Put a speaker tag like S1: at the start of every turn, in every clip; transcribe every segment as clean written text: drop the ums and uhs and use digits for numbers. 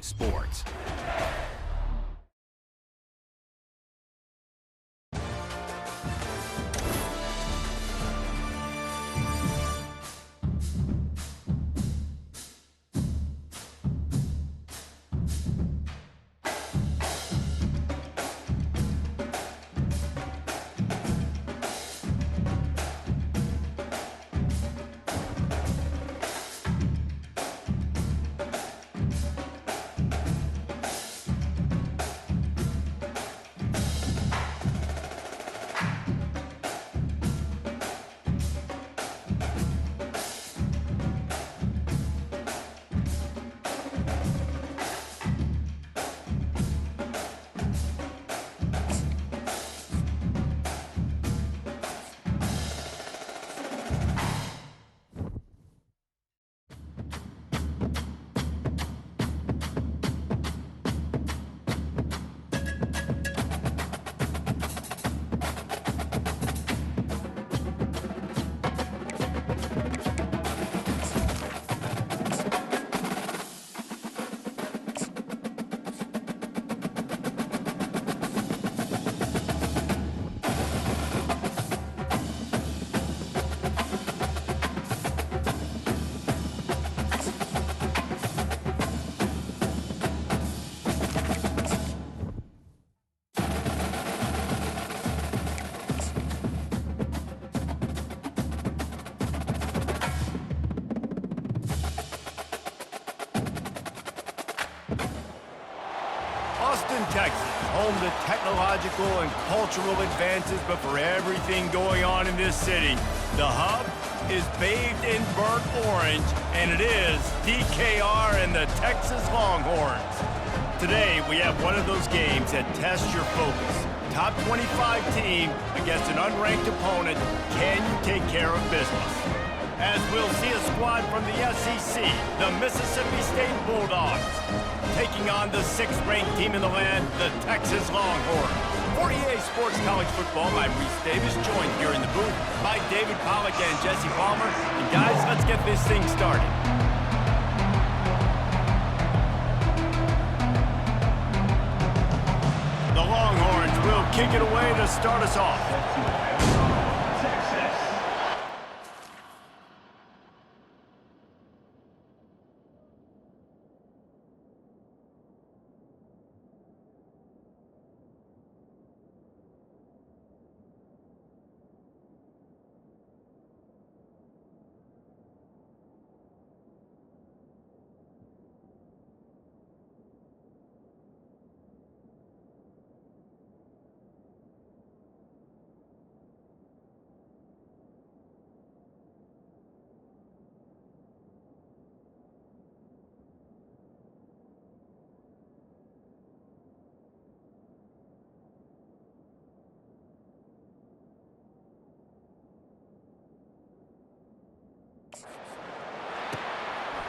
S1: sports. Austin, Texas, home to technological and cultural advances, but for everything going on in this city, the hub is bathed in burnt orange, and it is DKR and the Texas Longhorns. Today, we have one of those games that tests your focus. Top 25 team against an unranked opponent. Can you take care of business? As we'll see a squad from the SEC, the Mississippi State Bulldogs, taking on the 6th-ranked team in the land, the Texas Longhorns. For EA Sports College Football, I'm Reese Davis, joined here in the booth by David Pollack and Jesse Palmer. And guys, let's get this thing started. The Longhorns will kick it away to start us off.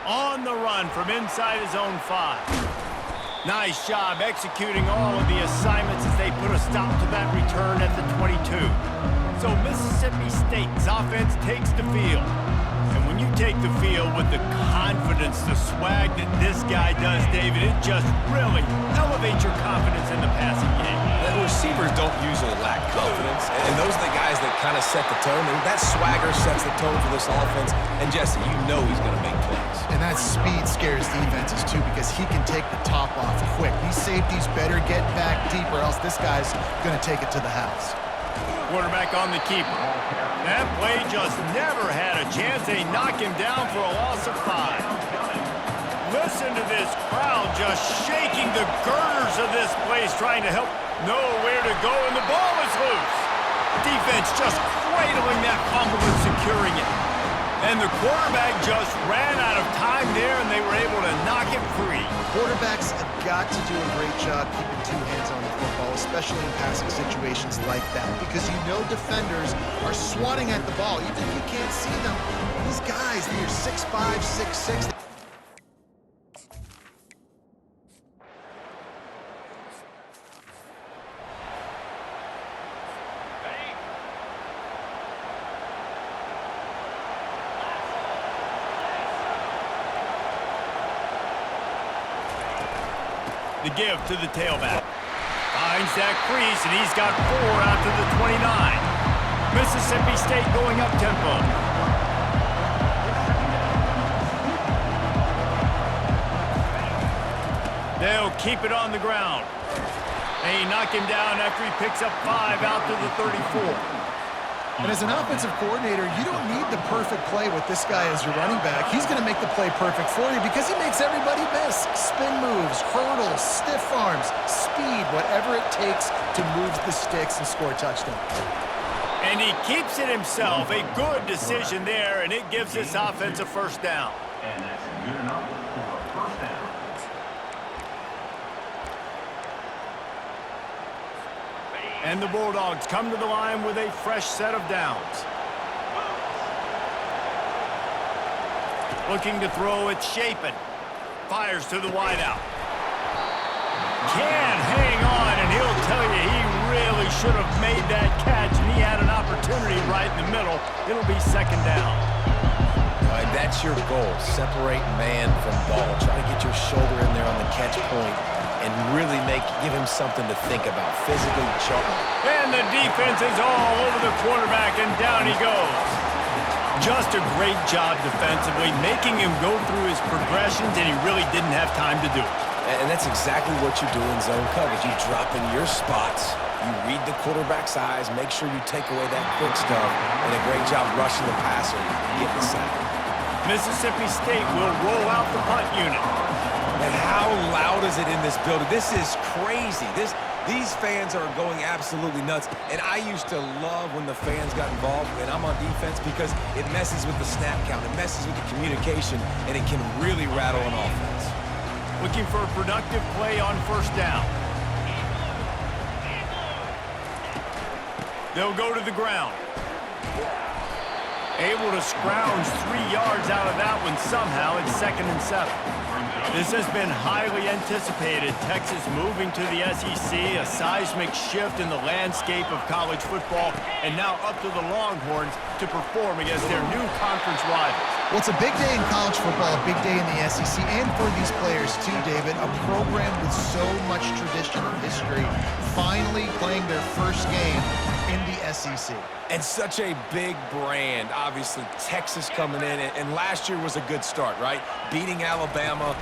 S1: On the run from inside his own 5. Nice job executing all of the assignments as they put a stop to that return at the 22. So Mississippi State's offense takes the field. And when you take the field with the confidence, the swag that this guy does, David, it just really elevates your confidence in the passing game.
S2: The receivers don't usually lack confidence, and those are the guys that kind of set the tone. And that swagger sets the tone for this offense. And Jesse, you know he's going to make plays.
S3: And that speed scares defenses, too, because he can take the top off quick. These safeties better get back deep, or else this guy's going to take it to the house.
S1: Quarterback on the keeper. That play just never had a chance. They knock him down for a loss of 5. Listen to this crowd just shaking the girders of this place, trying to help know where to go, and the ball is loose. Defense just cradling that fumble and securing it. And the quarterback just ran out of time there, and they were able to knock it free.
S3: Quarterbacks have got to do a great job keeping 2 hands on the football, especially in passing situations like that, because you know defenders are swatting at the ball. Even if you can't see them, these guys, they're 6'5", 6'6".
S1: The give to the tailback. Finds that crease, and he's got 4 out to the 29. Mississippi State going up tempo. They'll keep it on the ground. They knock him down after he picks up 5 out to the 34.
S3: And as an offensive coordinator, you don't need the perfect play with this guy as your running back. He's going to make the play perfect for you because he makes everybody miss. Spin moves, hurdles, stiff arms, speed, whatever it takes to move the sticks and score touchdowns.
S1: And he keeps it himself. A good decision there, and it gives this offense a first down.
S4: And that's good enough for a first down.
S1: And the Bulldogs come to the line with a fresh set of downs. Looking to throw, it's Shapen. Fires to the wideout. Can hang on, and he'll tell you he really should have made that catch, and he had an opportunity right in the middle. It'll be second down.
S2: All right, that's your goal. Separate man from ball. Try to get your shoulder in there on the catch point and really give him something to think about. Physically jump.
S1: And the defense is all over the quarterback, and down he goes. Just a great job defensively, making him go through his progressions, and he really didn't have time to do it.
S2: And that's exactly what you do in zone coverage. You drop in your spots. You read the quarterback's eyes, make sure you take away that quick stuff, and a great job rushing the passer and getting the sack.
S1: Mississippi State will roll out the punt unit.
S2: And how loud is it in this building? This is crazy. These fans are going absolutely nuts. And I used to love when the fans got involved, and I'm on defense, because it messes with the snap count. It messes with the communication, and it can really rattle an offense.
S1: Looking for a productive play on first down. They'll go to the ground. Able to scrounge 3 yards out of that one somehow. It's 2nd and 7. This has been highly anticipated. Texas moving to the SEC, a seismic shift in the landscape of college football, and now up to the Longhorns to perform against their new conference rivals.
S3: Well, it's a big day in college football, a big day in the SEC, and for these players too, David. A program with so much tradition and history finally playing their first game in the SEC.
S2: And such a big brand. Obviously, Texas coming in, and last year was a good start, right? Beating Alabama,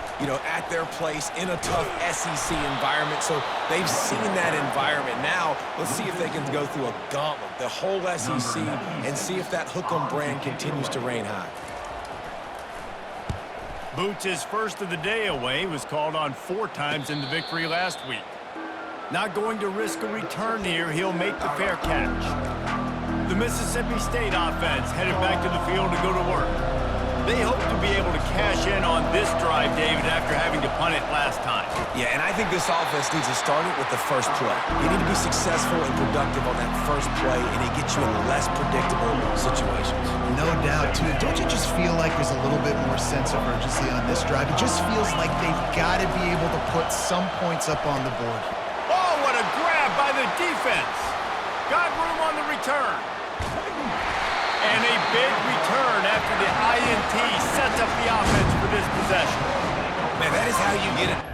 S2: at their place in a tough SEC environment. So they've seen that environment. Now, let's see if they can go through a gauntlet, the whole SEC, and see if that Hook'em brand continues to reign high.
S1: Boots' first of the day away was called on 4 times in the victory last week. Not going to risk a return here. He'll make the fair catch. The Mississippi State offense headed back to the field to go to work. They hope to be able to cash in on this drive, David, after having to punt it last time.
S2: Yeah, and I think this offense needs to start it with the first play. You need to be successful and productive on that first play, and it gets you in less predictable situations.
S3: No doubt, too. Don't you just feel like there's a little bit more sense of urgency on this drive? It just feels like they've got to be able to put some points up on the board.
S1: Oh, what a grab by the defense. Got room on the return. And a big return after the INT sets up the offense for this possession.
S2: Man, that is how you get it.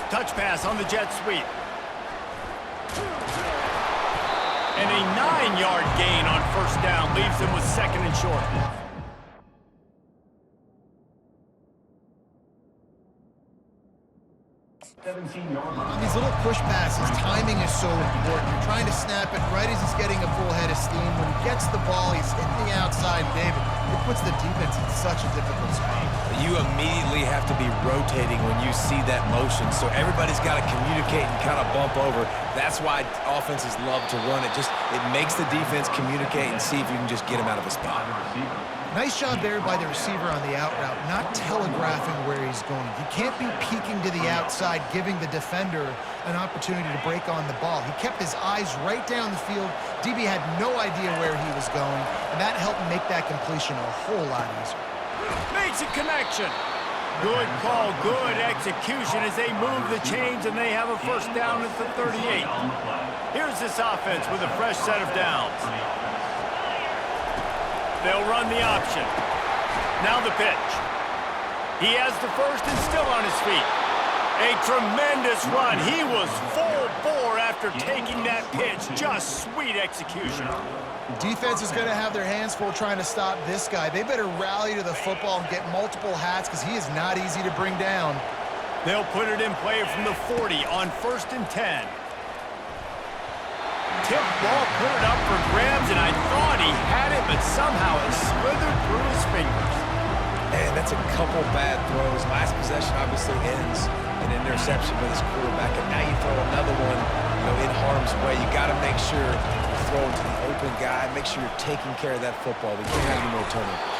S1: Touch pass on the jet sweep. And a 9-yard gain on first down leaves him with 2nd and short.
S3: On these little push passes, timing is so important. You're trying to snap it right as he's getting a full head of steam. When he gets the ball, he's hitting the outside. David, it puts the defense in such a difficult spot.
S2: You immediately have to be rotating when you see that motion, so everybody's got to communicate and kind of bump over. That's why offenses love to run it. It makes the defense communicate and see if you can just get him out of a spot.
S3: Nice job there by the receiver on the out route, not telegraphing where he's going. He can't be peeking to the outside, giving the defender an opportunity to break on the ball. He kept his eyes right down the field. DB had no idea where he was going, and that helped make that completion a whole lot easier.
S1: Makes a connection. Good call, good execution as they move the chains and they have a first down at the 38. Here's this offense with a fresh set of downs. They'll run the option. Now the pitch. He has the first and still on his feet. A tremendous run. He was full bore after taking that pitch. Just sweet execution.
S3: Defense is going to have their hands full trying to stop this guy. They better rally to the football and get multiple hats because he is not easy to bring down.
S1: They'll put it in play from the 40 on 1st and 10. Tip ball, put it up for grabs, and I thought he had it, but somehow it slithered through his fingers.
S2: Man, that's a couple bad throws. Last possession obviously ends in an interception with his quarterback, and now you throw another one, in harm's way. You got to make sure you throw it to the open guy. Make sure you're taking care of that football. We can't have any more turnovers.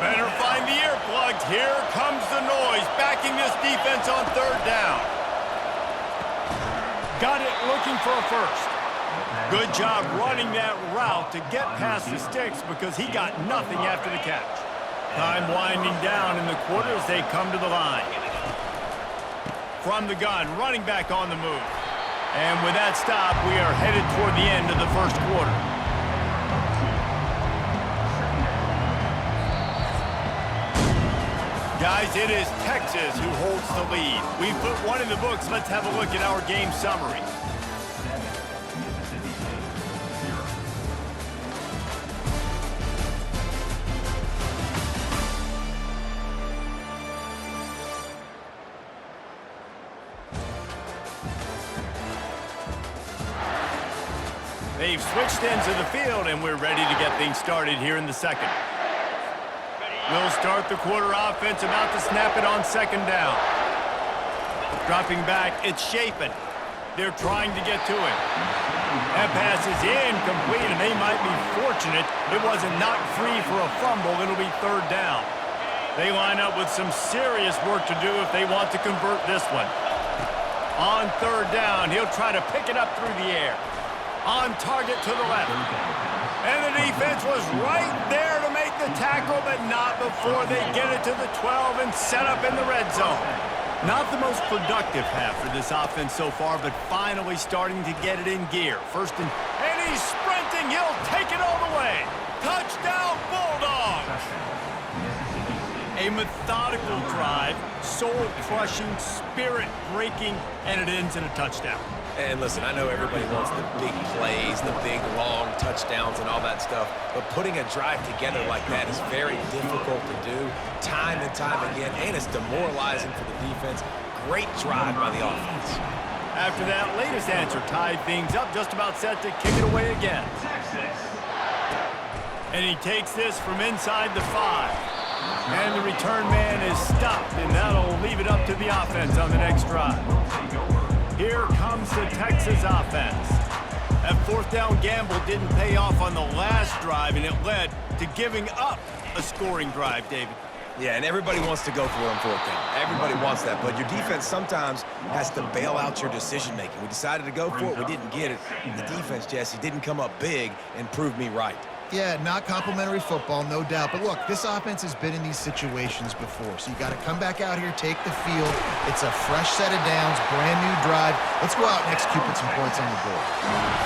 S1: Better find the earplugs. Here comes the noise, backing this defense on 3rd down. Got it looking for a first. Good job running that route to get past the sticks because he got nothing after the catch. Time winding down in the quarter as they come to the line. From the gun, running back on the move. And with that stop, we are headed toward the end of the first quarter. Guys, it is Texas who holds the lead. We've put one in the books. Let's have a look at our game summary. They've switched ends of the field, and we're ready to get things started here in the second. We'll start the quarter offense, about to snap it on 2nd down. Dropping back, it's Chapin. They're trying to get to him. That pass is incomplete, and they might be fortunate it wasn't knocked free for a fumble. It'll be 3rd down. They line up with some serious work to do if they want to convert this one. On 3rd down, he'll try to pick it up through the air. On target to the left. And the defense was right there to make the tackle, but not before they get it to the 12 and set up in the red zone. Not the most productive half for this offense so far, but finally starting to get it in gear. And he's sprinting. He'll take it all the way. Touchdown, Bulldogs! A methodical drive, soul-crushing, spirit-breaking, and it ends in a touchdown.
S2: And listen, I know everybody wants the big plays, the big, long touchdowns and all that stuff, but putting a drive together like that is very difficult to do time and time again, and it's demoralizing for the defense. Great drive by the offense.
S1: After that latest answer tied things up, just about set to kick it away again. And he takes this from inside the 5. And the return man is stopped, and that'll leave it up to the offense on the next drive. Here comes the Texas offense. That 4th down gamble didn't pay off on the last drive, and it led to giving up a scoring drive, David.
S2: Yeah, and everybody wants to go for it on 4th down. Everybody wants that, but your defense sometimes has to bail out your decision-making. We decided to go for it. We didn't get it. The defense, Jesse, didn't come up big and prove me right.
S3: Yeah, not complimentary football, no doubt. But look, this offense has been in these situations before. So you got to come back out here, take the field. It's a fresh set of downs, brand new drive. Let's go out and execute, put some points on the board.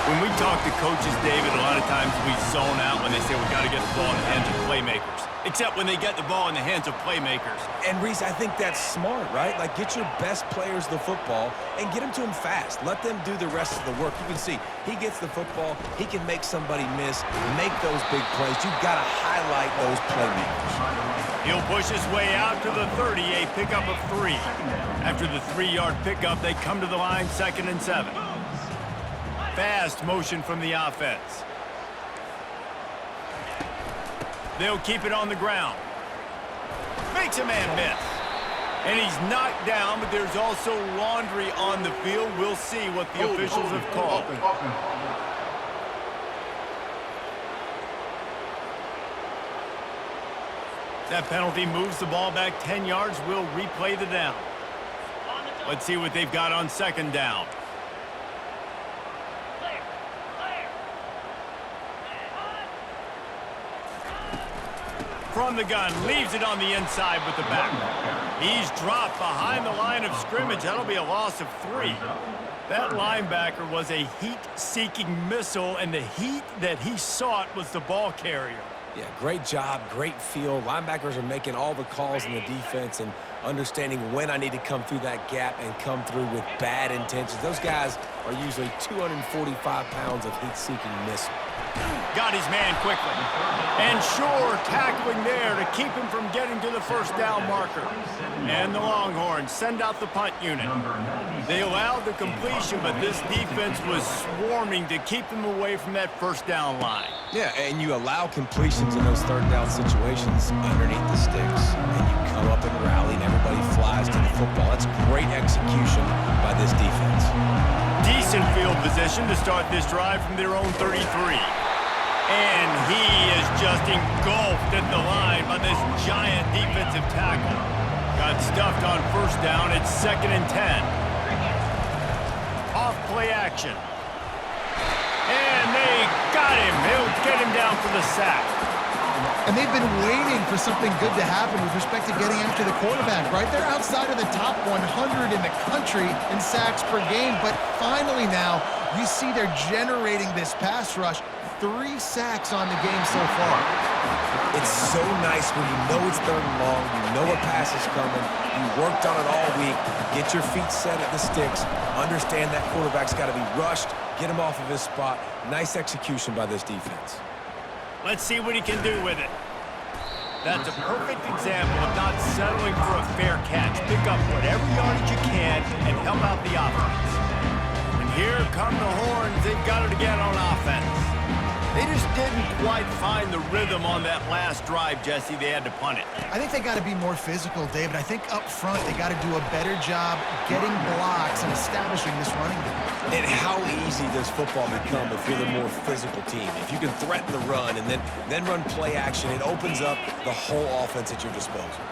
S1: When we talk to coaches, David, a lot of times we zone out when they say we got to get the ball in the hands of playmakers. Except when they get the ball in the hands of playmakers.
S2: And, Reese, I think that's smart, right? Like, get your best players the football and get them to them fast. Let them do the rest of the work. You can see he gets the football. He can make somebody miss, make those big plays. You've got to highlight those playmakers.
S1: He'll push his way out to the 30, a pickup of 3. After the 3-yard pickup, they come to the line 2nd and 7. fast motion from the offense. They'll keep it on the ground. Makes a man miss. And he's knocked down, but there's also laundry on the field. We'll see what the officials have called. That penalty moves the ball back 10 yards. We'll replay the down. Let's see what they've got on second down. From the gun, leaves it on the inside with the back. He's dropped behind the line of scrimmage. That'll be a loss of 3. That linebacker was a heat-seeking missile, and the heat that he sought was the ball carrier.
S2: Yeah, great job, great feel. Linebackers are making all the calls in the defense and understanding when I need to come through that gap and come through with bad intentions. Those guys are usually 245 pounds of heat-seeking missile.
S1: Got his man quickly. And sure, tackling there to keep him from getting to the first down marker. And the Longhorns send out the punt unit. They allowed the completion, but this defense was swarming to keep them away from that first down line.
S2: Yeah, and you allow completions in those third down situations underneath the sticks, and you come up and rally, and everybody flies to the football. That's great execution by this defense.
S1: Decent field position to start this drive from their own 33. And he is just engulfed at the line by this giant defensive tackle. Got stuffed on first down. It's 2nd and 10. Off play action. And they got him. He'll get him down for the sack.
S3: And they've been waiting for something good to happen with respect to getting after the quarterback, right? They're outside of the top 100 in the country in sacks per game, but finally now you see they're generating this pass rush. 3 sacks on the game so far.
S2: It's so nice when you know it's 3rd and long, you know a pass is coming, you worked on it all week, get your feet set at the sticks, understand that quarterback's got to be rushed, get him off of his spot. Nice execution by this defense.
S1: Let's see what he can do with it. That's a perfect example of not settling for a fair catch. Pick up whatever yardage you can and help out the offense. And here come the Horns. They've got it again on offense. They just didn't quite find the rhythm on that last drive, Jesse. They had to punt it.
S3: I think they got to be more physical, David. I think up front they got to do a better job getting blocks and establishing this running game.
S2: And how easy does football become if you're the more physical team? If you can threaten the run and then run play action, it opens up the whole offense at your disposal.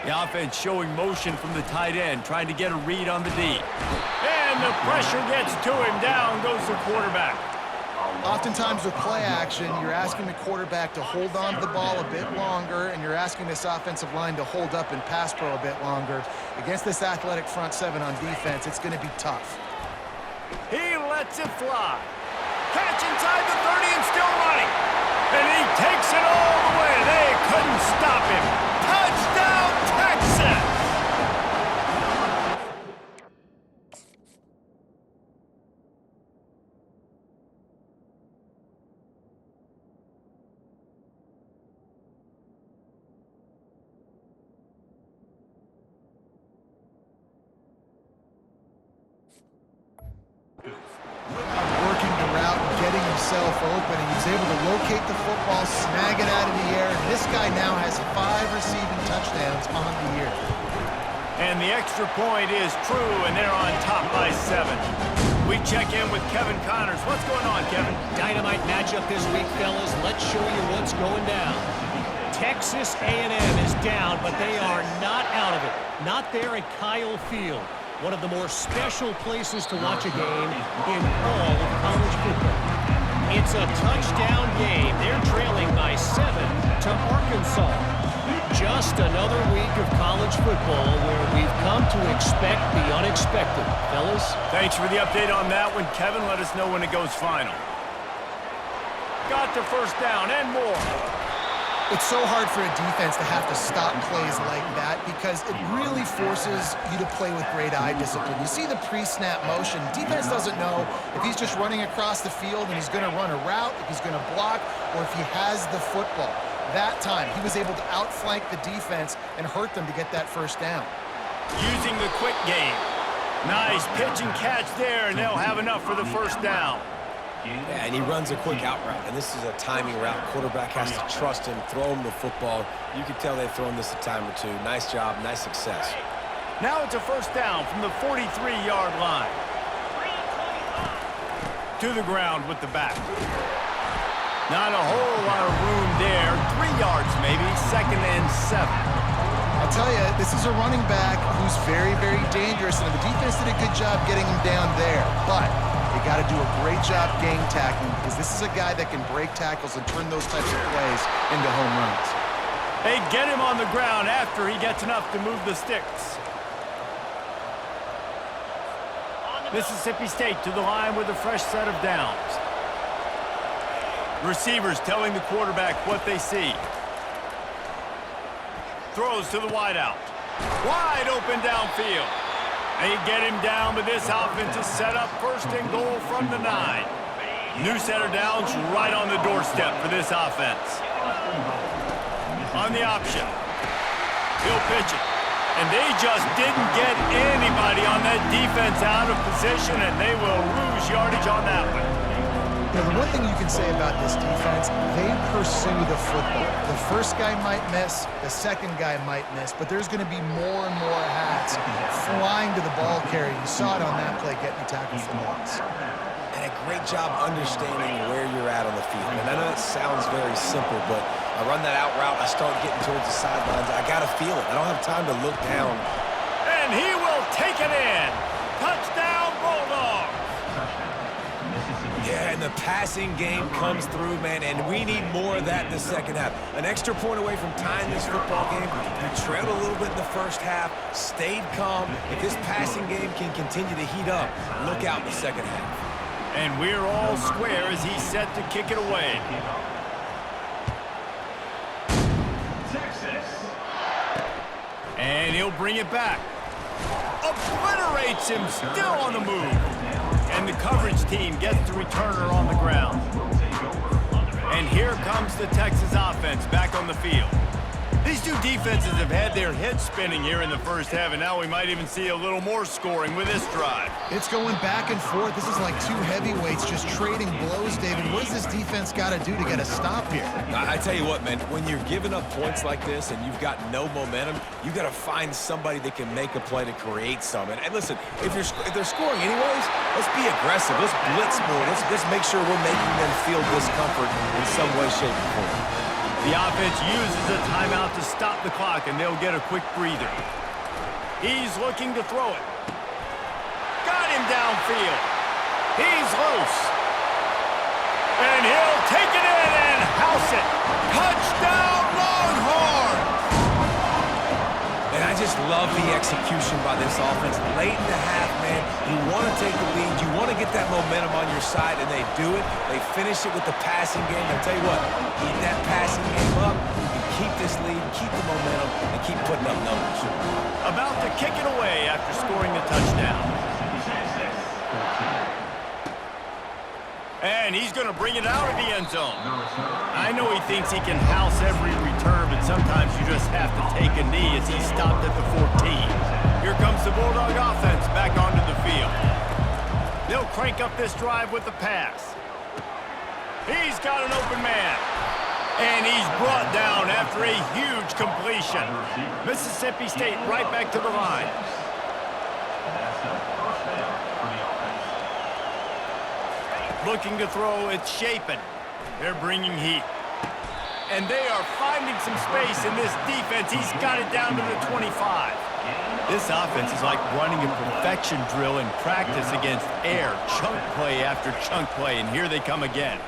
S1: The offense showing motion from the tight end, trying to get a read on the D. And the pressure gets to him. Down goes the quarterback.
S3: Oftentimes with play action, you're asking the quarterback to hold on to the ball a bit longer, and you're asking this offensive line to hold up in pass pro a bit longer. Against this athletic front 7 on defense, it's going to be tough.
S1: He lets it fly. Catch inside the 30 and still running. And he takes it all the way. They couldn't stop him. Touchdown, Texas!
S3: Working the route and getting himself open, and he's able to locate the football, snag it out of the air, and this guy now has 5 receiving touchdowns on the year.
S1: And the extra point is true, and they're on top by 7. We check in with Kevin Connors. What's going on, Kevin?
S5: Dynamite matchup this week, fellas. Let's show you what's going down. Texas A&M is down, but they are not out of it. Not there at Kyle Field. One of the more special places to watch a game in all of college football. It's a touchdown game. They're trailing by 7 to Arkansas. Just another week of college football where we've come to expect the unexpected. Fellas?
S1: Thanks for the update on that one, Kevin. Let us know when it goes final. Got the first down and more.
S3: It's so hard for a defense to have to stop plays like that because it really forces you to play with great eye discipline. You see the pre-snap motion. Defense doesn't know if he's just running across the field and he's going to run a route, if he's going to block, or if he has the football. That time, he was able to outflank the defense and hurt them to get that first down.
S1: Using the quick game. Nice pitch and catch there, and they'll have enough for the first down.
S2: Yeah, and he runs a quick out route, and this is a timing route. Quarterback has to trust him, throw him the football. You can tell they've thrown this a time or two. Nice job, nice success.
S1: Now it's a first down from the 43-yard line. To the ground with the back. Not a whole lot of room there. 3 yards maybe, 2nd and 7.
S3: I'll tell you, this is a running back who's very, very dangerous, and the defense did a good job getting him down there. But they got to do a great job game tackling, because this is a guy that can break tackles and turn those types of plays into home runs.
S1: They get him on the ground after he gets enough to move the sticks. Mississippi State to the line with a fresh set of downs. Receivers telling the quarterback what they see. Throws to the wideout. Wide open downfield. They get him down, but this offense is set up 1st and goal from the 9. New set of downs right on the doorstep for this offense. On the option. He'll pitch it. And they just didn't get anybody on that defense out of position, and they will lose yardage on that one.
S3: Now, the one thing you can say about this defense, they pursue the football. The first guy might miss, the second guy might miss, but there's going to be more and more hats flying to the ball carrier. You saw it on that play, getting the tackle for loss.
S2: And a great job understanding where you're at on the field. And I know it sounds very simple, but I run that out route, I start getting towards the sidelines. I got to feel it. I don't have time to look down.
S1: And he will take it in. Touchdown, Bulldogs.
S2: Yeah, and the passing game comes through, man, and we need more of that in the second half. An extra point away from tying this football game. We trailed a little bit in the first half, stayed calm. If this passing game can continue to heat up, look out in the second half.
S1: And we're all square as he's set to kick it away. And he'll bring it back. Obliterates him, still on the move. And the coverage team gets the returner on the ground. And here comes the Texas offense back on the field. These two defenses have had their heads spinning here in the first half, and now we might even see a little more scoring with this drive.
S3: It's going back and forth. This is like two heavyweights just trading blows, David. What does this defense got to do to get a stop here?
S2: I tell you what, man, when you're giving up points like this and you've got no momentum, you got to find somebody that can make a play to create some. And listen, if they're scoring anyways, let's be aggressive. Let's blitz more. Let's make sure we're making them feel discomfort in some way, shape, or form.
S1: The offense uses a timeout to stop the clock, and they'll get a quick breather. He's looking to throw it. Got him downfield. He's loose. And he'll take it in and house it. Touchdown, Longhorns!
S2: And I just love the execution by this offense. Late in the half, man, you want to take the lead. You want to get that momentum on your side, and they do it. They finish it with the passing game. I'll tell you what, keep that passing game up. You can keep this lead, keep the momentum, and keep putting up numbers.
S1: About to kick it away after scoring the touchdown. And he's going to bring it out of the end zone. I know he thinks he can house every return, but sometimes you just have to take a knee as he stopped at the 14. Here comes the Bulldog offense back onto the field. They'll crank up this drive with the pass. He's got an open man. And he's brought down after a huge completion. Mississippi State right back to the line. Looking to throw, it's Shapen. They're bringing heat. And they are finding some space in this defense. He's got it down to the 25. This offense is like running a perfection drill in practice against air. Chunk play after chunk play, and here they come again.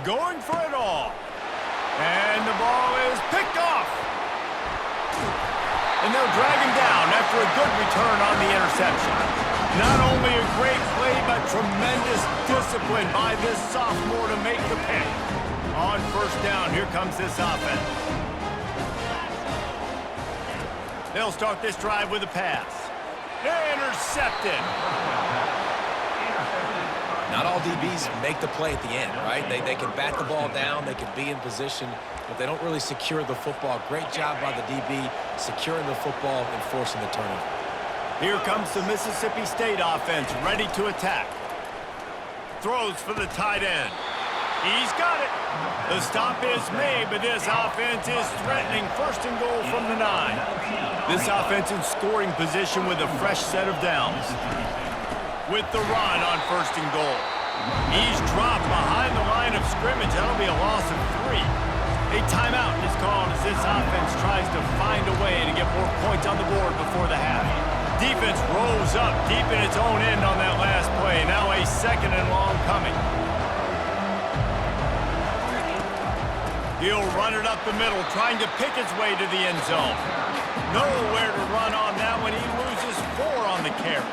S1: Going for it all. And the ball is picked off. And they'll drag him down after a good return on the interception. Not only a great play, but tremendous discipline by this sophomore to make the pick. On first down, here comes this offense. They'll start this drive with a pass. Intercepted.
S2: Not all DBs make the play at the end, right? They can bat the ball down, they can be in position, but they don't really secure the football. Great job by the DB securing the football and forcing the turnover.
S1: Here comes the Mississippi State offense ready to attack. throws for the tight end. He's got it. The stop is made, but this offense is threatening first and goal from the 9. This offense in scoring position with a fresh set of downs. With the run on first and goal. He's dropped behind the line of scrimmage. That'll be a loss of 3. A timeout is called as this offense tries to find a way to get more points on the board before the half. Defense rolls up deep in its own end on that last play. Now a second and long coming. He'll run it up the middle, trying to pick his way to the end zone. Nowhere to run on that one. He loses 4 on the carry.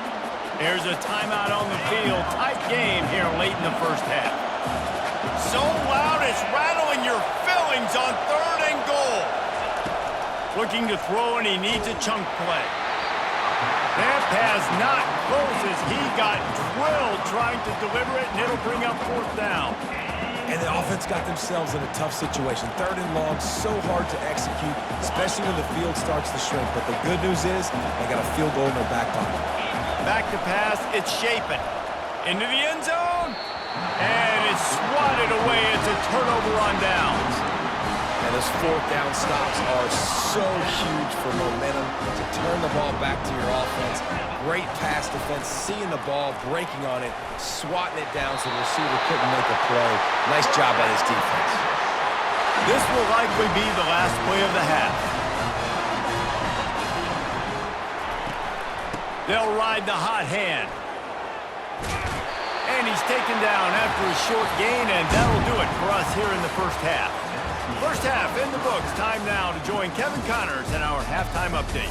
S1: There's a timeout on the field. Tight game here late in the first half. So loud it's rattling your fillings on third and goal. Looking to throw, and he needs a chunk play. That pass not close as he got drilled trying to deliver it, and it'll bring up fourth down.
S2: And the offense got themselves in a tough situation. Third and long, so hard to execute, especially when the field starts to shrink. But the good news is they got a field goal in their back pocket.
S1: Back to pass, it's Shapen. Into the end zone, and it's swatted away. It's a turnover on downs.
S2: And those fourth down stops are so huge for momentum to turn the ball back to your offense. Great pass defense, seeing the ball, breaking on it, swatting it down so the receiver couldn't make a play. Nice job by this defense.
S1: This will likely be the last play of the half. They'll ride the hot hand. And he's taken down after a short gain, and that'll do it for us here in the first half. First half in the books. Time now to join Kevin Connors in our halftime update.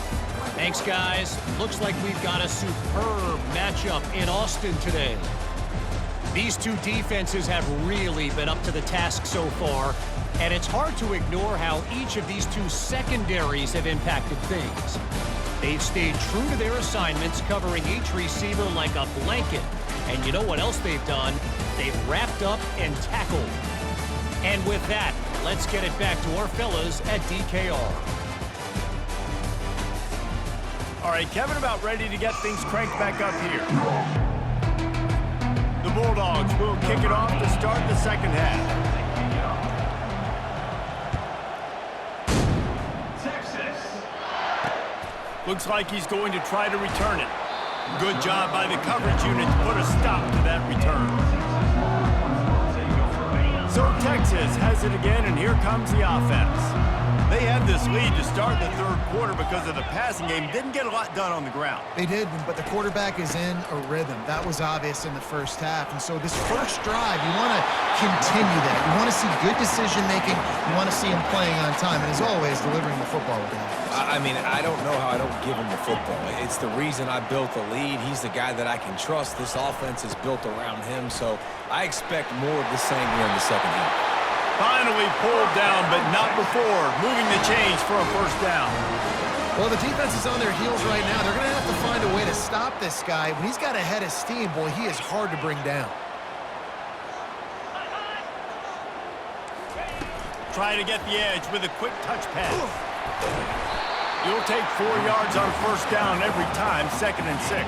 S5: Thanks, guys. Looks like we've got a superb matchup in Austin today. These two defenses have really been up to the task so far, and it's hard to ignore how each of these two secondaries have impacted things. They've stayed true to their assignments, covering each receiver like a blanket. And you know what else they've done? They've wrapped up and tackled. And with that, let's get it back to our fellas at DKR.
S1: All right, Kevin, about ready to get things cranked back up here. The Bulldogs will kick it off to start the second half. Looks like he's going to try to return it. Good job by the coverage unit to put a stop to that return. So Texas has it again, and here comes the offense. They had this lead to start the third quarter because of the passing game. Didn't get a lot done on the ground.
S3: They did, but the quarterback is in a rhythm. That was obvious in the first half. And so this first drive, you want to continue that. You want to see good decision-making. You want to see him playing on time. And as always, delivering the football with him.
S2: I mean, I don't know how I don't give him the football. It's the reason I built the lead. He's the guy that I can trust. This offense is built around him, so I expect more of the same here in the second half.
S1: Finally pulled down, but not before moving the chains for a first down.
S3: Well, the defense is on their heels right now. They're going to have to find a way to stop this guy. When he's got a head of steam, boy, he is hard to bring down.
S1: Try to get the edge with a quick touch pass. You'll take 4 yards on first down every time, 2nd and 6.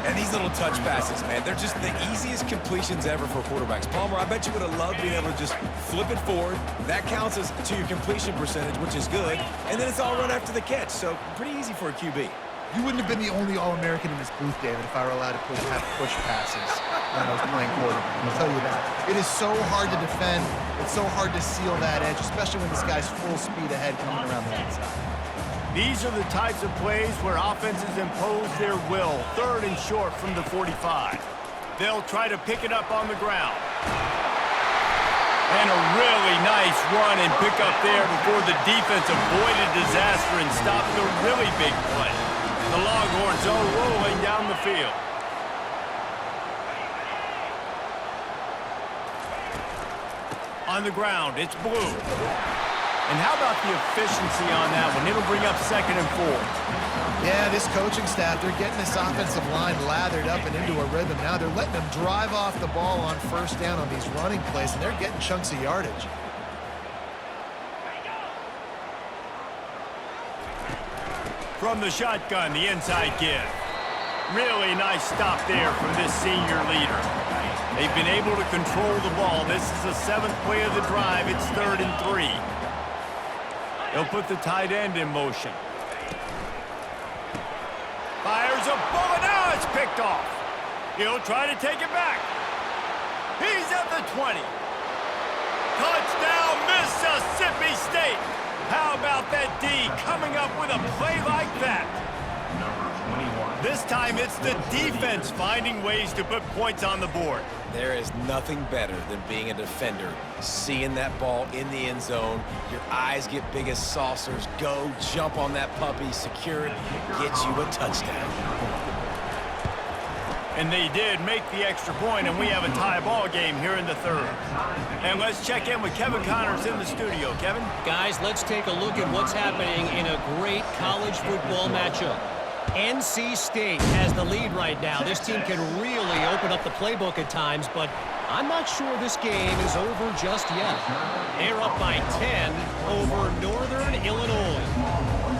S2: And these little touch passes, man, they're just the easiest completions ever for quarterbacks. Palmer, I bet you would have loved being able to just flip it forward. That counts as to your completion percentage, which is good. And then it's all run after the catch, so pretty easy for a QB.
S3: You wouldn't have been the only All-American in this booth, David, if I were allowed to have push passes when I was playing quarterback. I'll tell you that. It is so hard to defend. It's so hard to seal that edge, especially when this guy's full speed ahead coming around the outside.
S1: These are the types of plays where offenses impose their will. 3rd and short from the 45. They'll try to pick it up on the ground. And a really nice run and pick up there before the defense avoided disaster and stopped the really big play. The Longhorns are rolling down the field. On the ground, it's Blue. And how about the efficiency on that one? It'll bring up 2nd and 4.
S3: Yeah, this coaching staff, they're getting this offensive line lathered up and into a rhythm. Now they're letting them drive off the ball on first down on these running plays, and they're getting chunks of yardage.
S1: From the shotgun, the inside give. Really nice stop there from this senior leader. They've been able to control the ball. This is the 7th play of the drive. It's 3rd and 3. They'll put the tight end in motion. Fires a bullet. Now it's picked off. He'll try to take it back. He's at the 20. Touchdown, Mississippi State. How about that D coming up with a play like that? This time it's the defense finding ways to put points on the board.
S2: There is nothing better than being a defender, seeing that ball in the end zone, your eyes get big as saucers, go jump on that puppy, secure it, get you a touchdown.
S1: And they did make the extra point, and we have a tie ball game here in the 3rd. And let's check in with Kevin Connors in the studio. Kevin?
S5: Guys, let's take a look at what's happening in a great college football matchup. NC State has the lead right now. This team can really open up the playbook at times, but I'm not sure this game is over just yet. They're up by 10 over Northern Illinois.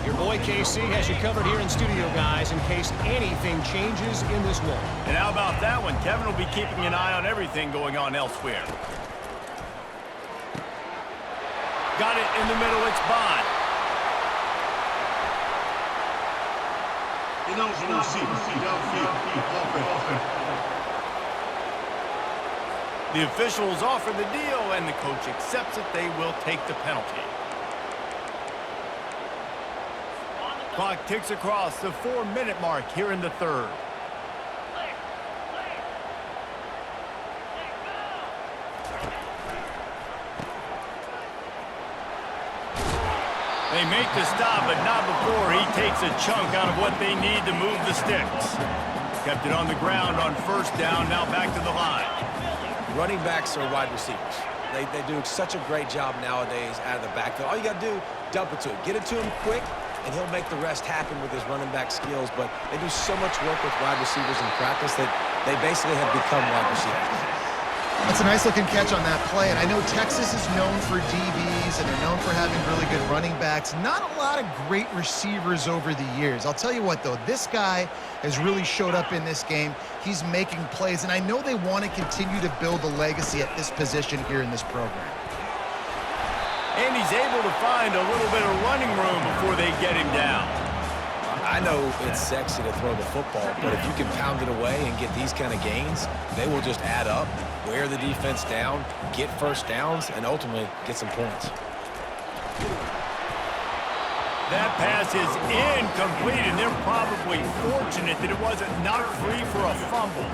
S5: Your boy KC has you covered here in studio, guys, in case anything changes in this one.
S1: And how about that one? Kevin will be keeping an eye on everything going on elsewhere. Got it in the middle. It's Bond. The officials offer the deal, and the coach accepts it. They will take the penalty. Clock ticks across the 4-minute mark here in the 3rd. They make the stop, but not before he takes a chunk out of what they need to move the sticks. Kept it on the ground on 1st down, now back to the line.
S2: Running backs are wide receivers. They do such a great job nowadays out of the backfield. All you got to do, dump it to him. Get it to him quick, and he'll make the rest happen with his running back skills. But they do so much work with wide receivers in practice that they basically have become wide receivers.
S3: That's a nice-looking catch on that play, and I know Texas is known for DBs, and they're known for having really good running backs. Not a lot of great receivers over the years. I'll tell you what, though, this guy has really showed up in this game. He's making plays, and I know they want to continue to build a legacy at this position here in this program.
S1: And he's able to find a little bit of running room before they get him down.
S2: I know it's sexy to throw the football, but if you can pound it away and get these kind of gains, they will just add up, wear the defense down, get 1st downs, and ultimately get some points.
S1: That pass is incomplete, and they're probably fortunate that it wasn't knocked free for a fumble.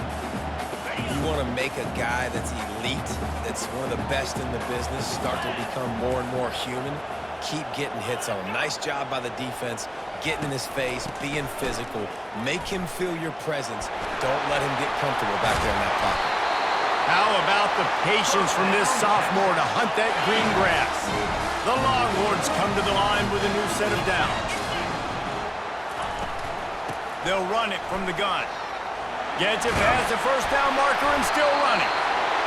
S2: You want to make a guy that's elite, that's one of the best in the business, start to become more and more human, keep getting hits on him. Nice job by the defense, getting in his face, being physical. Make him feel your presence. Don't let him get comfortable back there in that pocket.
S1: How about the patience from this sophomore to hunt that green grass? The Longhorns come to the line with a new set of downs. They'll run it from the gun. Gets it past the 1st down marker and still running.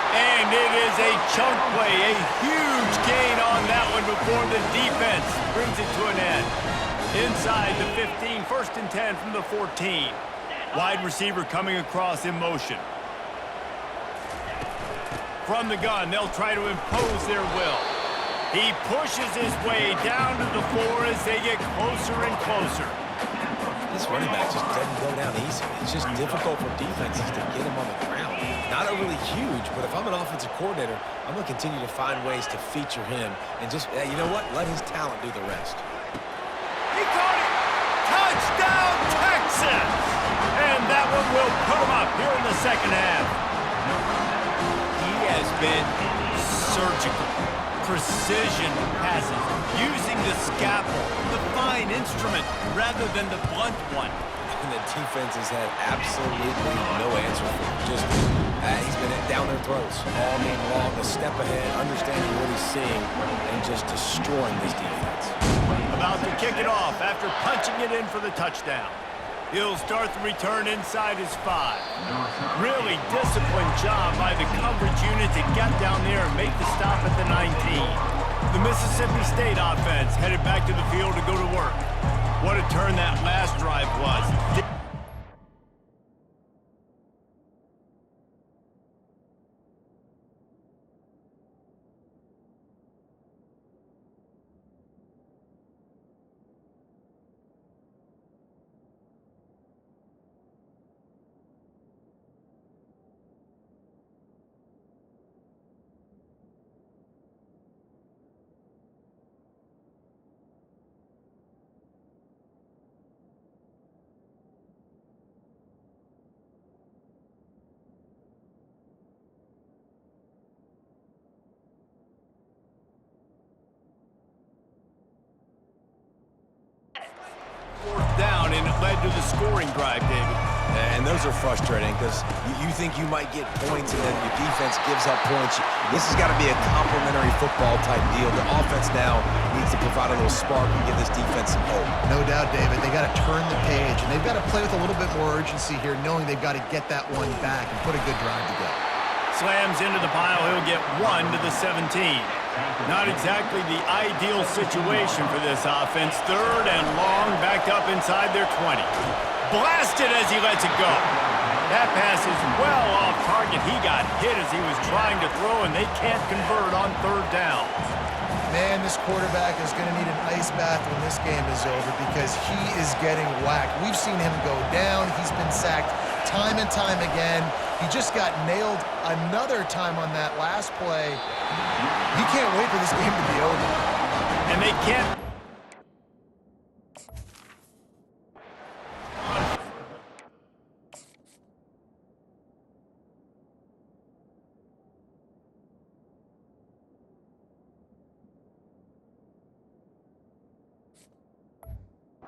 S1: And it is a chunk play, a huge gain on that one before the defense brings it to an end. Inside the 15, 1st and 10 from the 14. Wide receiver coming across in motion. From the gun, they'll try to impose their will. He pushes his way down to the floor as they get closer and closer.
S2: This running back just doesn't go down easy. It's just difficult for defenses to get him on the ground. Not overly huge, but if I'm an offensive coordinator, I'm going to continue to find ways to feature him and just, you know what, let his talent do the rest.
S1: He caught it! Touchdown, Texas! And that one will put him up here in the 2nd half. He has been surgical. Precision passes, using the scalpel, the fine instrument, rather than the blunt one.
S2: And the defense has had absolutely no answer for him. Just, he's been down their throats all game long, a step ahead, understanding what he's seeing, and just destroying this defense.
S1: About to kick it off after punching it in for the touchdown. He'll start the return inside his 5. Really disciplined job by the coverage unit to get down there and make the stop at the 19. The Mississippi State offense headed back to the field to go to work. What a turn that last drive was. to the scoring drive, David.
S2: And those are frustrating because you think you might get points and then your defense gives up points. This has got to be a complementary football type deal. The offense now needs to provide a little spark and give this defense some hope.
S3: No doubt, David. They got to turn the page, and they've got to play with a little bit more urgency here, knowing they've got to get that one back and put a good drive together.
S1: Slams into the pile. He'll get 1 to the 17. Not exactly the ideal situation for this offense. 3rd and long, backed up inside their 20. Blasted as he lets it go. That pass is well off target. He got hit as he was trying to throw, and they can't convert on 3rd down.
S3: Man, this quarterback is going to need an ice bath when this game is over because he is getting whacked. We've seen him go down. He's been sacked time and time again. He just got nailed another time on that last play. He can't wait for this game to be over.
S1: And they can't.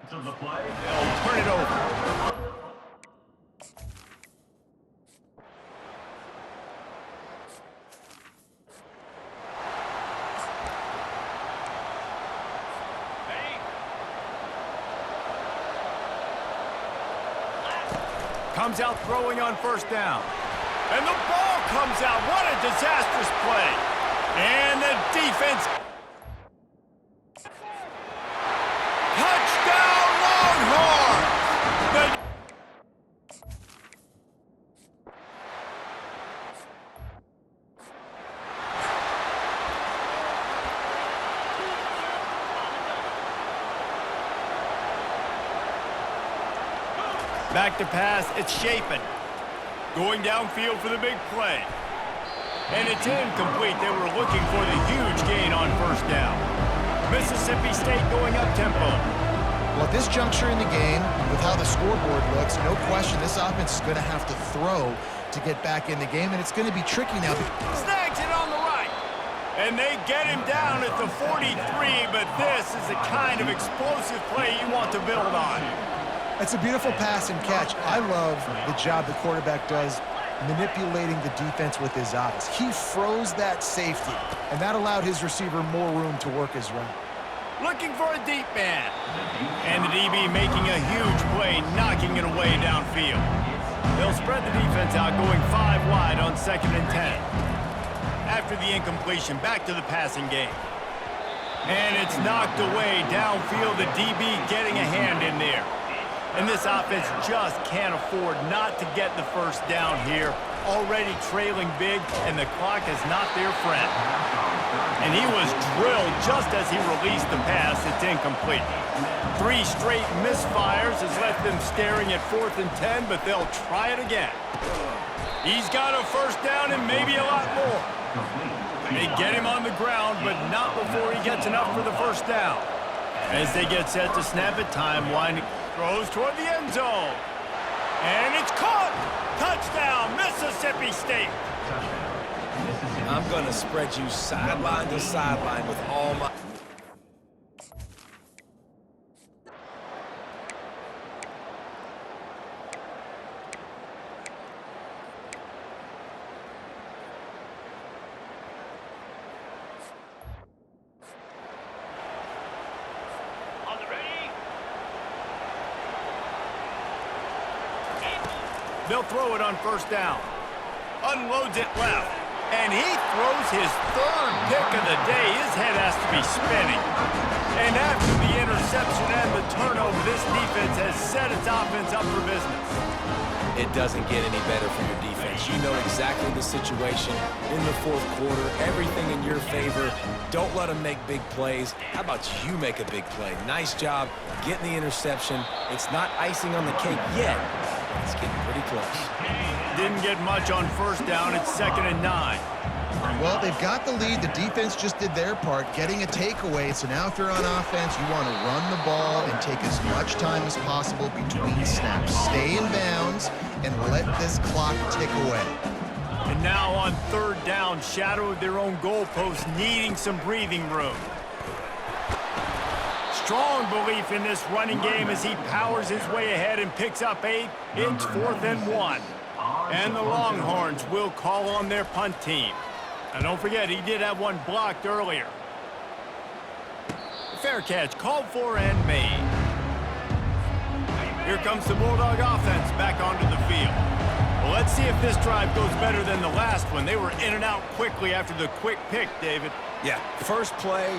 S4: To the play.
S1: They'll turn it over. Comes out throwing on 1st down. And the ball comes out. What a disastrous play. And the defense. Touchdown Longhorns! Back to pass, it's Shapen. Going downfield for the big play. And it's incomplete. They were looking for the huge gain on 1st down. Mississippi State going up-tempo.
S3: Well, at this juncture in the game, with how the scoreboard looks, no question this offense is going to have to throw to get back in the game, and it's going to be tricky now.
S1: Snags it on the right. And they get him down at the 43, but this is the kind of explosive play you want to build on.
S3: It's a beautiful pass and catch. I love the job the quarterback does manipulating the defense with his eyes. He froze that safety, and that allowed his receiver more room to work his route.
S1: Looking for a deep man. And the DB making a huge play, knocking it away downfield. They'll spread the defense out, going 5 wide on 2nd and 10. After the incompletion, back to the passing game. And it's knocked away downfield, the DB getting a hand in there. And this offense just can't afford not to get the 1st down here. Already trailing big, and the clock is not their friend. And he was drilled just as he released the pass. It's incomplete. 3 straight misfires has left them staring at 4th and 10, but they'll try it again. He's got a 1st down and maybe a lot more. They get him on the ground, but not before he gets enough for the 1st down. As they get set to snap it, time winding. Throws toward the end zone. And it's caught! Touchdown, Mississippi State!
S2: I'm going to spread you sideline to sideline with all my...
S1: They'll throw it on 1st down. Unloads it left. And he throws his 3rd pick of the day. His head has to be spinning. And after the interception and the turnover, this defense has set its offense up for business.
S2: It doesn't get any better for your defense. You know exactly the situation in the 4th quarter. Everything in your favor. Don't let them make big plays. How about you make a big play? Nice job getting the interception. It's not icing on the cake yet, but it's getting pretty close.
S1: Didn't get much on 1st down. It's 2nd and 9.
S3: Well, they've got the lead. The defense just did their part, getting a takeaway. So now if you're on offense, you want to run the ball and take as much time as possible between snaps. Stay in bounds and let this clock tick away.
S1: And now on 3rd down, shadow of their own goalpost, needing some breathing room. strong belief in this running game as he powers his way ahead and picks up 8. It's 4th and 1. And the Longhorns will call on their punt team. And don't forget, he did have one blocked earlier. Fair catch, called for and made. Here comes the Bulldog offense back onto the field. Well, let's see if this drive goes better than the last one. They were in and out quickly after the quick pick, David.
S2: Yeah, first play,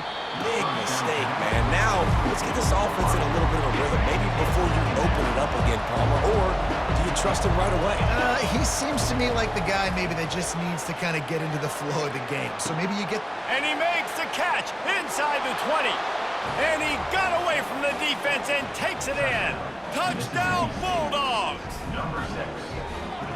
S2: big mistake, man. Now, let's get this offense in a little bit of a rhythm. Maybe before you open it up again, Palmer, or do you trust him right away?
S3: He seems to me like the guy maybe that just needs to kind of get into the flow of the game. So maybe you get...
S1: And he makes the catch inside the 20. And he got away from the defense and takes it in. Touchdown, Bulldogs!
S4: Number 6.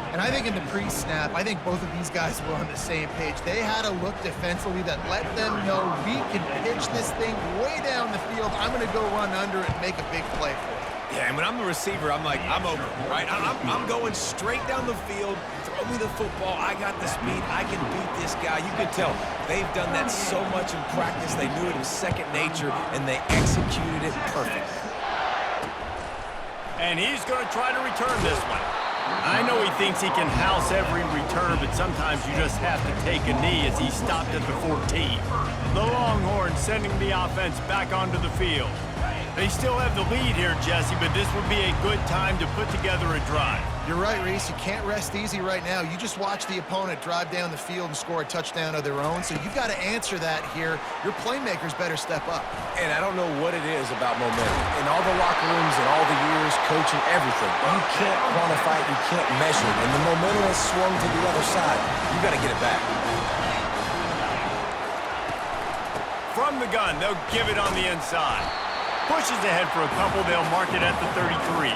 S3: And I think in the pre-snap, I think both of these guys were on the same page. They had a look defensively that let them know we can pitch this thing way down the field. I'm going to go run under it and make a big play for it.
S2: Yeah, and when I'm the receiver, I'm like, I'm open, right? I'm going straight down the field. Throw me the football. I got the speed. I can beat this guy. You can tell they've done that so much in practice. They knew it was second nature, and they executed it perfectly.
S1: And he's going to try to return this one. I know he thinks he can house every return, but sometimes you just have to take a knee as he stopped at the 14. The Longhorns sending the offense back onto the field. They still have the lead here, Jesse, but this would be a good time to put together a drive.
S3: You're right, Reese. You can't rest easy right now. You just watch the opponent drive down the field and score a touchdown of their own, so you've got to answer that here. Your playmakers better step up.
S2: And I don't know what it is about momentum. In all the locker rooms and all the years, coaching, everything, you can't quantify it, you can't measure it. And the momentum has swung to the other side. You got to get it back.
S1: From the gun, they'll give it on the inside. Pushes ahead for a couple, they'll mark it at the 33.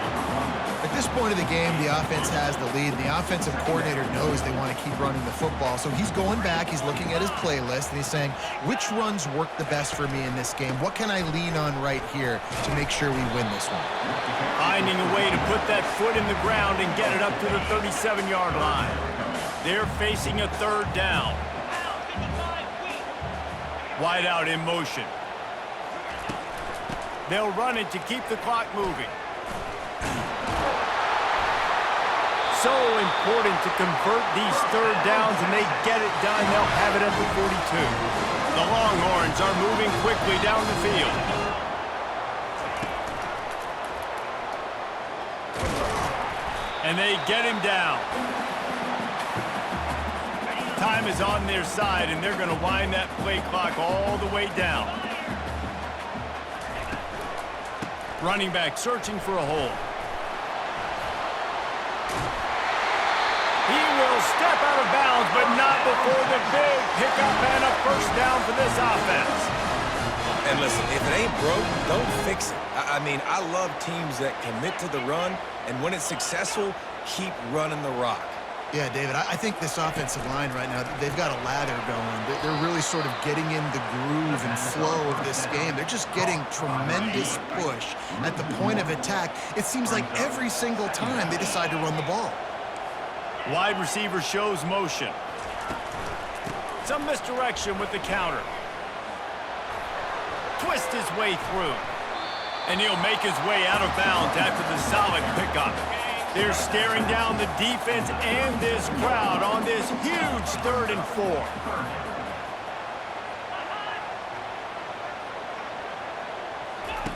S3: At this point of the game, the offense has the lead, and the offensive coordinator knows they want to keep running the football. So he's going back, he's looking at his playlist, and he's saying, which runs work the best for me in this game? What can I lean on right here to make sure we win this one?
S1: Finding a way to put that foot in the ground and get it up to the 37-yard line. They're facing a 3rd down. Wide out in motion. They'll run it to keep the clock moving. So important to convert these 3rd downs, and they get it done. They'll have it at the 42. The Longhorns are moving quickly down the field. And they get him down. Time is on their side, and they're going to wind that play clock all the way down. Running back searching for a hole. He will step out of bounds, but not before the big pickup and a 1st down for this offense.
S2: And listen, if it ain't broke, don't fix it. I mean, I love teams that commit to the run, and when it's successful, keep running the rock.
S3: Yeah, David, I think this offensive line right now, they've got a lather going. They're really sort of getting in the groove and flow of this game. They're just getting tremendous push at the point of attack. It seems like every single time they decide to run the ball.
S1: Wide receiver shows motion. Some misdirection with the counter. Twist his way through. And he'll make his way out of bounds after the solid pickup. They're staring down the defense and this crowd on this huge 3rd and 4.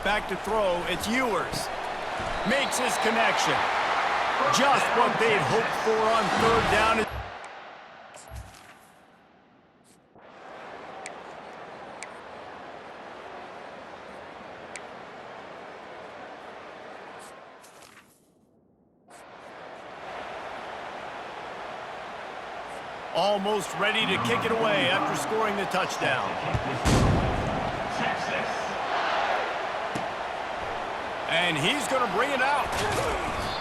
S1: Back to throw, it's Ewers. Makes his connection. Just what they'd hoped for on 3rd down. Almost ready to kick it away after scoring the touchdown.
S4: Texas.
S1: And he's going to bring it out.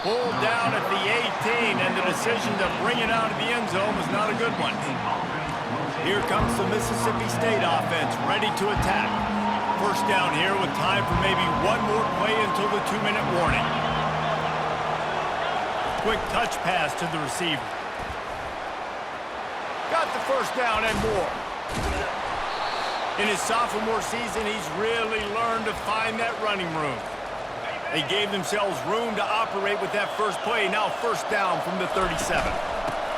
S1: Pulled down at the 18, and the decision to bring it out of the end zone was not a good one. Here comes the Mississippi State offense, ready to attack. 1st down here with time for maybe one more play until the 2-minute warning. Quick touch pass to the receiver. Got the 1st down and more. In his sophomore season, he's really learned to find that running room. They gave themselves room to operate with that first play. Now first down from the 37.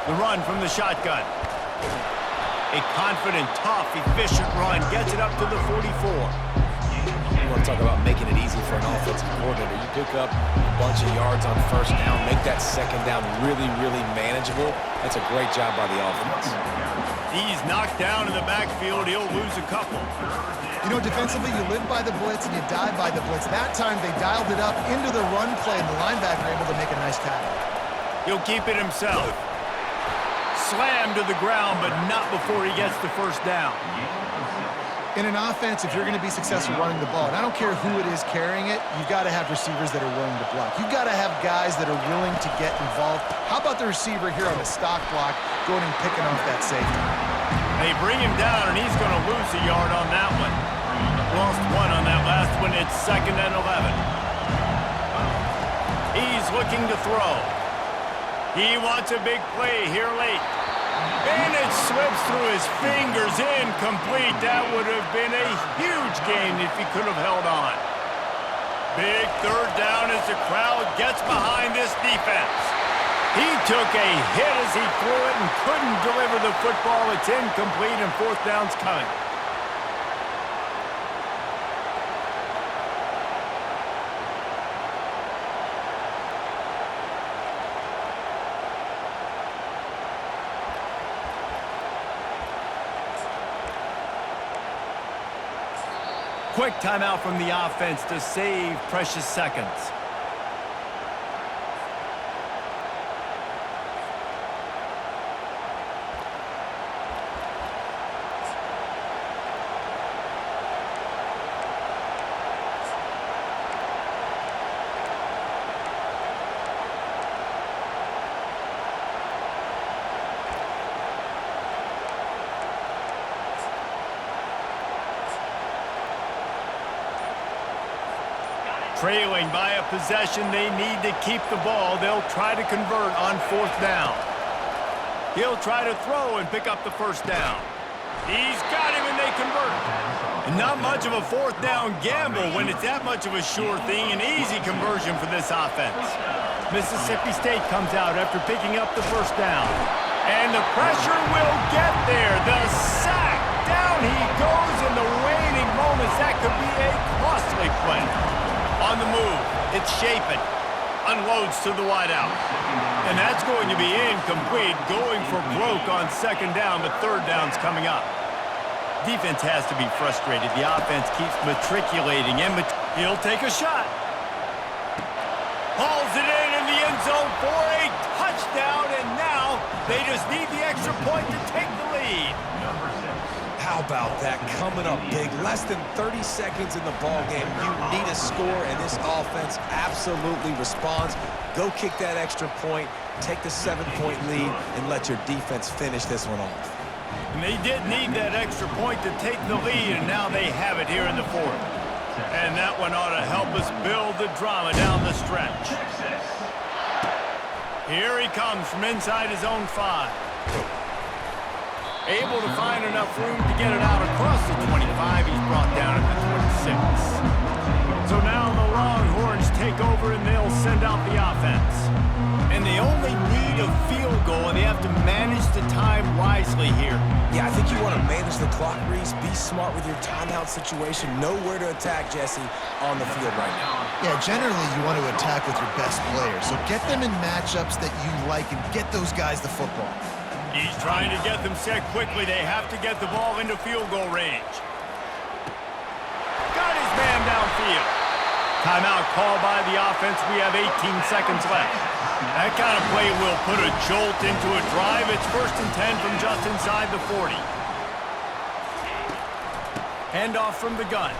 S1: The run from the shotgun. A confident, tough, efficient run gets it up to the 44.
S2: You want to talk about making it easy for an offensive coordinator. You pick up a bunch of yards on first down, make that second down really, really manageable. That's a great job by the offense.
S1: He's knocked down in the backfield. He'll lose a couple.
S3: You know, defensively, you live by the blitz and you die by the blitz. That time, they dialed it up into the run play, and the linebacker able to make a nice tackle.
S1: He'll keep it himself. Slammed to the ground, but not before he gets the first down.
S3: In an offense, if you're going to be successful running the ball, and I don't care who it is carrying it, you've got to have receivers that are willing to block. You've got to have guys that are willing to get involved. How about the receiver here on the stock block going and picking off that safety?
S1: They bring him down, and he's going to lose a yard on that one. Lost one on that last one. It's 2nd and 11. He's looking to throw. He wants a big play here late. And it slips through his fingers, incomplete. That would have been a huge gain if he could have held on. Big third down as the crowd gets behind this defense. He took a hit as he threw it and couldn't deliver the football. It's incomplete and fourth down's coming. Quick timeout from the offense to save precious seconds. Trailing by a possession, they need to keep the ball. They'll try to convert on fourth down. He'll try to throw and pick up the first down. He's got him and they convert. And not much of a fourth down gamble when it's that much of a sure thing, an easy conversion for this offense. Mississippi State comes out after picking up the first down. And the pressure will get there. The sack. Down he goes in the waning moments. That could be a costly play. On the move, it's Chapin. Unloads to the wideout. And that's going to be incomplete, going for broke on second down, but third down's coming up. Defense has to be frustrated. The offense keeps matriculating, and he'll take a shot. Hauls it in the end zone for a touchdown, and now they just need the extra point to take the lead.
S2: How about that? Coming up big. Less than 30 seconds in the ball game. You need a score, and this offense absolutely responds. Go kick that extra point, take the 7-point lead, and let your defense finish this one off.
S1: And they did need that extra point to take the lead, and now they have it here in the fourth. And that one ought to help us build the drama down the stretch. Here he comes from inside his own 5. Able to find enough room to get it out across the 25. He's brought down at the 26. So now the Longhorns take over and they'll send out the offense. And they only need a field goal, and they have to manage the time wisely here.
S2: Yeah, I think you want to manage the clock, Reese. Be smart with your timeout situation. Know where to attack, Jesse, on the field right now.
S3: Yeah, generally you want to attack with your best players. So get them in matchups that you like and get those guys the football.
S1: He's trying to get them set quickly. They have to get the ball into field goal range. Got his man downfield. Timeout called by the offense. We have 18 seconds left. That kind of play will put a jolt into a drive. It's 1st and 10 from just inside the 40. Handoff from the gun.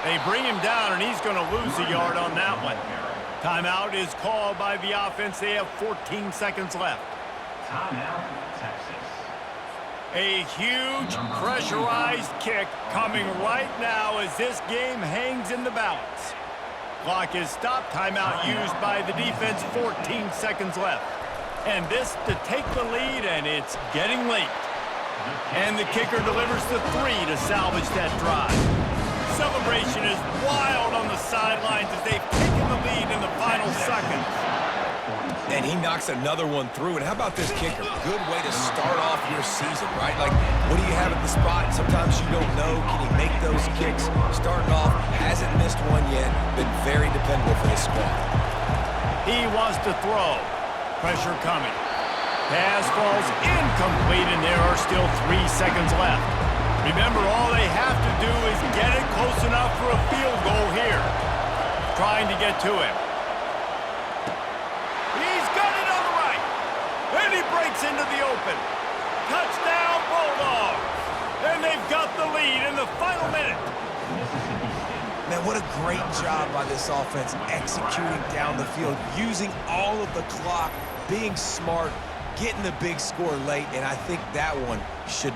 S1: They bring him down, and he's going to lose a yard on that one. Timeout is called by the offense. They have 14 seconds left.
S4: Timeout, Texas.
S1: A huge pressurized kick coming right now as this game hangs in the balance. Clock is stopped. Timeout used by the defense. 14 seconds left. And this to take the lead, and it's getting late. And the kicker delivers the 3 to salvage that drive. Celebration is wild on the sidelines as they've taken the lead in the final seconds.
S2: And he knocks another one through. And how about this kicker? Good way to start off your season, right? Like, what do you have at the spot? Sometimes you don't know. Can he make those kicks? Starting off, hasn't missed one yet. Been very dependable for this squad.
S1: He wants to throw. Pressure coming. Pass falls incomplete, and there are still 3 seconds left. Remember, all they have to do is get it close enough for a field goal here. Trying to get to him. He's got it on the right. And he breaks into the open. Touchdown, Bulldogs. And they've got the lead in the final minute.
S2: Man, what a great job by this offense executing down the field, using all of the clock, being smart, getting the big score late, and I think that one should